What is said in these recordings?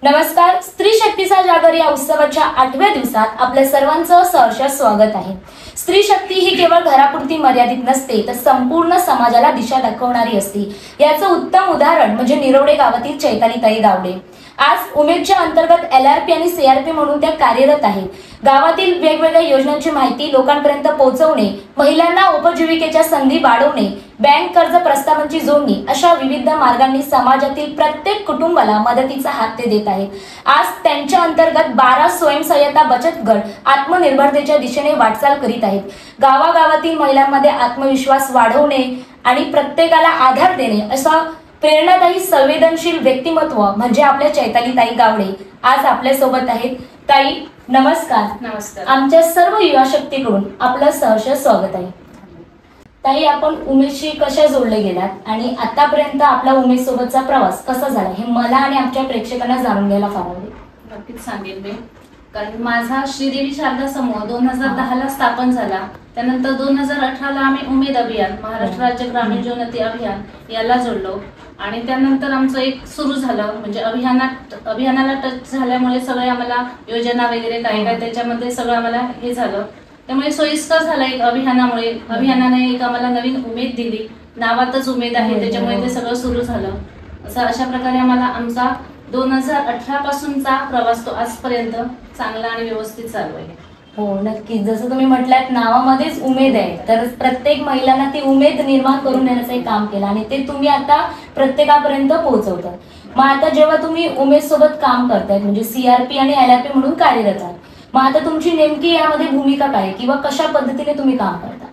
नमस्कार. स्त्री शक्तीचा जागर या उत्सवाच्या 8व्या दिवसात आपल्या सर्वांचं सहर्ष स्वागत आहे. स्त्री शक्ती ही केवळ घरापुरती मर्यादित नसते, तर संपूर्ण समाजाला दिशा दाखवणारी असते. याचं उत्तम उदाहरण म्हणजे निरोडे गावातील चैतालीताई गावडे. आज उमेदच्या अंतर्गत LRP आणि CRP म्हणून त्या कार्यरत आहेत. गावातील वेगवेगळ्या योजनांची माहिती लोकांपर्यंत पोहोचवणे, महिलांना उपजीविकेच्या संधी वाढवणे, बँक कर्ज प्रस्तावांची जोडणी अशा विविध मार्गांनी समाजातील प्रत्येक कुटुंबाला मदतीचा हात ते देत आहेत. आज त्यांच्या अंतर्गत 12 स्वयंसहाय्यता बचत गट आत्मनिर्भरतेच्या दिशेने वाटचाल करीत आहेत. गावागावातील महिलांमध्ये आत्मविश्वास वाढवणे आणि प्रत्येकाला आधार देणे असा प्रेरणादायी संवेदनशील व्यक्तिमत्व म्हणजे आपल्या चैतालीताई गावडे आज आपल्या सोबत आहेत. ताई नमस्कार. नमस्कार. आमच्या सर्व युवा शक्तीकडून आपलं सहर्ष स्वागत आहे. ताई, आपण उमेदशी कशा जोडले गेलात आणि आतापर्यंत आपला उमेद सोबतचा प्रवास कसा झाला हे मला आणि आमच्या प्रेक्षकांना जाणून घ्यायला फार आवडेल. नक्कीच सांगेन मी. कारण माझा श्रीदेवी शारदा समूह 2010 ला स्थापन झाला. त्यानंतर 2018 ला आम्ही उमेद अभियान, महाराष्ट्र राज्य ग्रामीण ज्योती अभियान याला जोडलो आणि त्यानंतर आमचं एक सुरू झालं म्हणजे अभियानाला टच झाल्यामुळे सगळे आम्हाला योजना वगैरे काय काय त्याच्यामध्ये सगळं आम्हाला हे झालं. त्यामुळे सोयीस्कर झालं. एक अभियानाने एक आम्हाला नवीन उमेद दिली. नावातच उमेद आहे त्याच्यामुळे ते सगळं सुरू झालं. अशा प्रकारे आम्हाला आमचा 2018 पासूनचा प्रवास तो आजपर्यंत चांगला आणि व्यवस्थित चालू आहे. हो नक्कीच. जसं तुम्ही म्हटलात नावामध्येच उमेद आहे, तर प्रत्येक महिलांना ती उमेद निर्माण करून देण्याचं एक काम केलं आणि ते तुम्ही आता प्रत्येकापर्यंत पोहोचवतात. मग आता जेव्हा तुम्ही उमेद सोबत काम करतायत म्हणजे CRP आणि LRP म्हणून कार्यरत आहात, मग आता तुमची नेमकी यामध्ये भूमिका काय किंवा कशा पद्धतीने तुम्ही काम करता?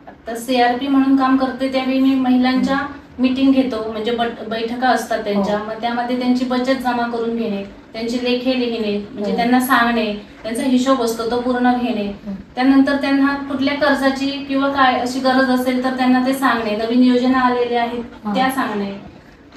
आता CRP म्हणून काम करते त्यावेळी मी महिलांच्या मीटिंग घेतो म्हणजे बैठका असतात त्यांच्या. मग त्यामध्ये त्यांची बचत जमा करून घेणे, त्यांची लेखे लिहिणे म्हणजे त्यांना सांगणे, त्यांचा हिशोब असतो तो पूर्ण घेणे. त्यानंतर त्यांना कुठल्या कर्जाची किंवा काय अशी गरज असेल तर त्यांना ते सांगणे, नवीन योजना आलेल्या आहेत त्या सांगणे.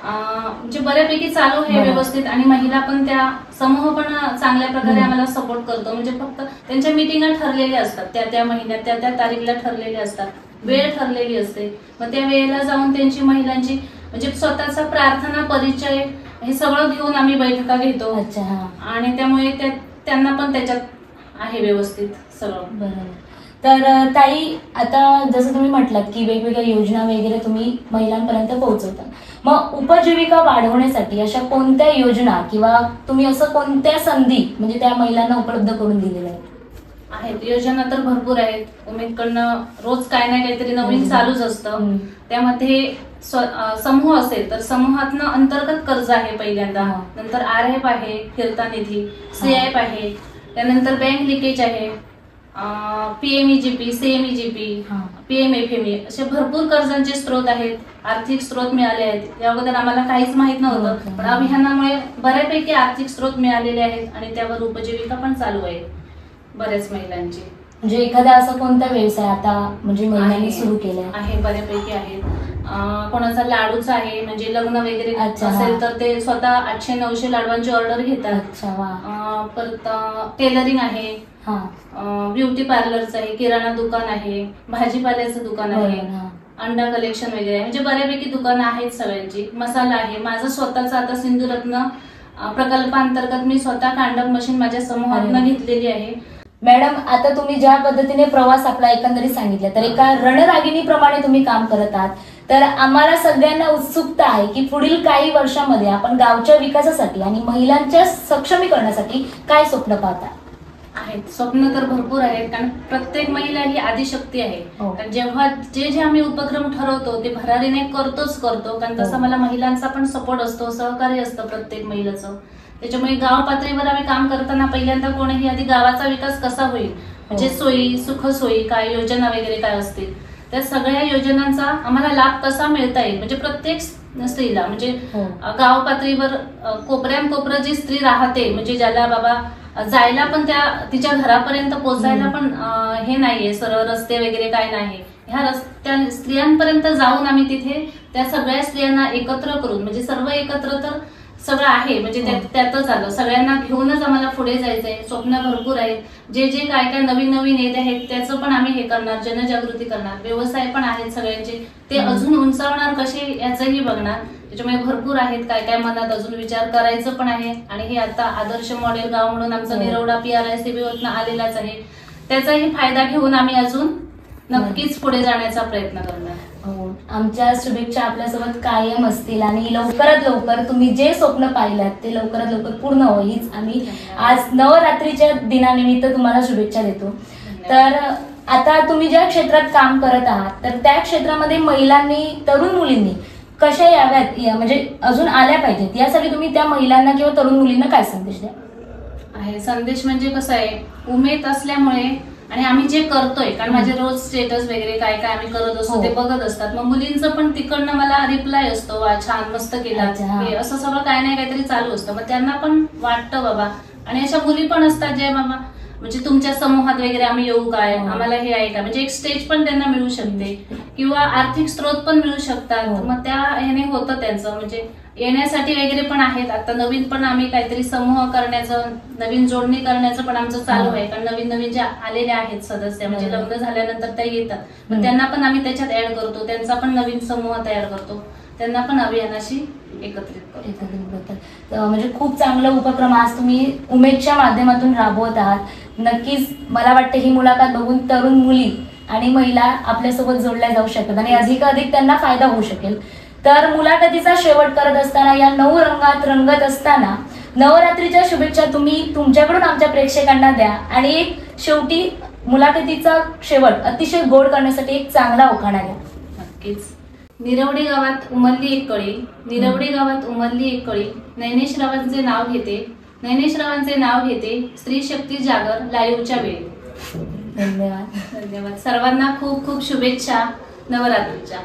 म्हणजे बऱ्यापैकी चालू आहे व्यवस्थित आणि महिला पण त्या समूह पण चांगल्या प्रकारे आम्हाला सपोर्ट करतो. म्हणजे फक्त त्यांच्या मीटिंगा ठरलेल्या असतात, त्या महिन्यात त्या तारीखला ठरलेल्या असतात, वेळ ठरलेली असते. मग त्या वेळेला जाऊन त्यांची महिलांची म्हणजे स्वतःचा प्रार्थना परिचय हे सगळं घेऊन आम्ही बैठका घेतो. आणि त्यामुळे त्यांना पण त्याच्यात आहे व्यवस्थित सगळं. बरोबर. तर ताई, आता जसं तुम्ही म्हटलात की वेगवेगळ्या योजना वगैरे तुम्ही महिलांपर्यंत पोहोचवता, मग उपजीविका वाढवण्यासाठी अशा कोणत्या योजना किंवा तुम्ही असं कोणत्या संधी म्हणजे त्या महिलांना उपलब्ध करून दिलेल्या आहेत? योजना तर भरपूर आहेत. उमेदकडनं रोज काय ना काहीतरी नवीन चालूच असतं. त्यामध्ये समूह असेल तर समूहातनं अंतर्गत कर्ज आहे पहिल्यांदा, नंतर RF आहे, फिरता निधी, CIP आहे, त्यानंतर बँक लिकेज आहे, PMEGP, CMEGP, PMFME असे भरपूर कर्जांचे स्रोत आहेत, आर्थिक स्रोत मिळाले आहेत. या अगोदर आम्हाला काहीच माहित नव्हतं, पण अभियानामुळे बऱ्यापैकी आर्थिक स्रोत मिळालेले आहेत आणि त्यावर उपजीविका पण चालू आहे बऱ्याच महिलांची. म्हणजे एखादा असा कोणता व्यवसाय आता म्हणजे महिलांनी सुरू केलाय? आहे बऱ्यापैकी आहेत. कोणाचा लाडूचा आहे म्हणजे लग्न वगैरे असेल तर ते स्वतः 800-900 लाडवांची ऑर्डर घेतात. परत टेलरिंग आहे, ब्युटी पार्लरचं आहे, किराणा दुकान आहे, भाजीपाल्याचं दुकान आहे, अंडा कलेक्शन वगैरे म्हणजे बऱ्यापैकी दुकानं आहेत सगळ्यांची. मसाला आहे. माझं स्वतःचा आता सिंधुरत्न प्रकल्पांतर्गत मी स्वतः कांडप मशीन माझ्या समूहातून घेतलेली आहे. मॅडम, आता तुम्ही ज्या पद्धतीने प्रवास आपला एकंदरीत सांगितला तर एका रणरागिणीप्रमाणे तुम्ही काम करत आहात. तर आम्हाला सगळ्यांना उत्सुकता आहे की पुढील काही वर्षांमध्ये आपण गावच्या विकासासाठी आणि महिलांच्या सक्षमीकरणासाठी काय स्वप्न पाहता? आहेत स्वप्न तर भरपूर आहेत, कारण प्रत्येक महिला ही आदिशक्ती आहे. कारण जेव्हा जे आम्ही उपक्रम ठरवतो ते भरारीने करतो, कारण तसं मला महिलांचा पण सपोर्ट असतो, सहकार्य असतं प्रत्येक महिलेचं. त्याच्यामुळे गाव पातळीवर आम्ही काम करताना पहिल्यांदा कोणीही आधी गावाचा विकास कसा होईल म्हणजे सोयी सुखसोयी काय योजना वगैरे काय असतील त्या सगळ्या योजनांचा आम्हाला लाभ कसा मिळता येईल म्हणजे प्रत्येक स्त्रीला म्हणजे गाव पातळीवर कोपऱ्यान जी स्त्री राहते म्हणजे ज्याला बाबा जायला पण त्या तिच्या घरापर्यंत पोहोचायला पण हे नाहीये सरळ रस्ते वगैरे काय नाही, ह्या त्या स्त्रियांपर्यंत जाऊन आम्ही तिथे त्या सगळ्या स्त्रियांना एकत्र करून म्हणजे सर्व एकत्र तर सगळं आहे, म्हणजे त्यातच आलं. सगळ्यांना घेऊनच आम्हाला पुढे जायचंय. स्वप्न भरपूर आहेत. जे जे काय काय नवीन नवीन येत आहेत त्याचं पण आम्ही हे करणार, जनजागृती करणार. व्यवसाय पण आहेत सगळ्यांचे, ते अजून उंचावणार कसे याचंही बघणार. त्याच्यामुळे भरपूर आहेत काय काय मनात अजून विचार करायचं पण आहे. आणि हे आता आदर्श मॉडेल गाव म्हणून आमचा निरवडा PRICB आलेलाच आहे. त्याचाही फायदा घेऊन आम्ही अजून नक्कीच पुढे जाण्याचा प्रयत्न करणार. आमच्या शुभेच्छा आपल्यासोबत कायम असतील आणि लवकरात लवकर तुम्ही जे स्वप्न पाहिलात ते लवकरात लवकर पूर्ण हो, हीच आम्ही आज नवरात्रीच्या दिनानिमित्त तुम्हाला शुभेच्छा देतो. तर आता तुम्ही ज्या क्षेत्रात काम करत आहात तर त्या क्षेत्रामध्ये महिलांनी, तरुण मुलींनी कशा याव्यात, म्हणजे अजून आल्या पाहिजेत, यासाठी तुम्ही त्या महिलांना किंवा तरुण मुलींना काय संदेश द्या? आहे संदेश म्हणजे कसं आहे, उमेद असल्यामुळे आणि आम्ही जे करतोय, कारण माझे रोज स्टेटस वगैरे काय काय आम्ही करत असतो ते बघत असतात. मग मुलींचं पण तिकडनं मला रिप्लाय असतो, वा छान मस्त केला, असं सगळं काय नाही काहीतरी चालू असतं. मग त्यांना पण वाटतं बाबा. आणि अशा मुली पण असतात जे बाबा म्हणजे तुमच्या समूहात वगैरे आम्ही येऊ काय, आम्हाला हे आहे का, म्हणजे एक स्टेज पण त्यांना मिळू शकते किंवा आर्थिक स्रोत पण मिळू शकतात. मग त्या ह्याने होतं त्यांचं, म्हणजे येण्यासाठी वगैरे पण आहेत. आता नवीन पण आम्ही काहीतरी समूह करण्याचं, नवीन जोडणी करण्याचं पण आमचं चालू आहे. कारण नवीन नवीन ज्या आलेल्या आहेत सदस्य, म्हणजे लग्न झाल्यानंतर त्या येतात, मग त्यांना पण आम्ही त्याच्यात ऍड करतो. त्यांचा पण नवीन समूह तयार करतो, त्यांना पण अभियानाशी एकत्रित करतो. म्हणजे खूप चांगला उपक्रम आज तुम्ही उमेदच्या माध्यमातून राबवत आहात. नक्कीच मला वाटतं ही मुलाखत बघून तरुण मुली आणि महिला आपल्यासोबत जोडल्या जाऊ शकतात आणि अधिकाधिक त्यांना फायदा होऊ शकेल. तर मुलाखतीचा शेवट करत असताना, या 9 रंगात रंगत असताना नवरात्रीच्या शुभेच्छा तुम्ही तुमच्याकडून आमच्या प्रेक्षकांना द्या. आणि एक शेवटी मुलाखतीचा शेवट अतिशय गोड करण्यासाठी एक चांगला उखाणा द्या. नक्कीच. निरवडे गावात उमलली एक कळी, निरवडे गावात उमलली एक कळी, नैनेशरावांचे नाव घेते, नैनेशरावांचे नाव घेते, स्त्री शक्ती जागर लाईव्हच्या वेळी. धन्यवाद. धन्यवाद. सर्वांना खूप खूप शुभेच्छा नवरात्रीच्या.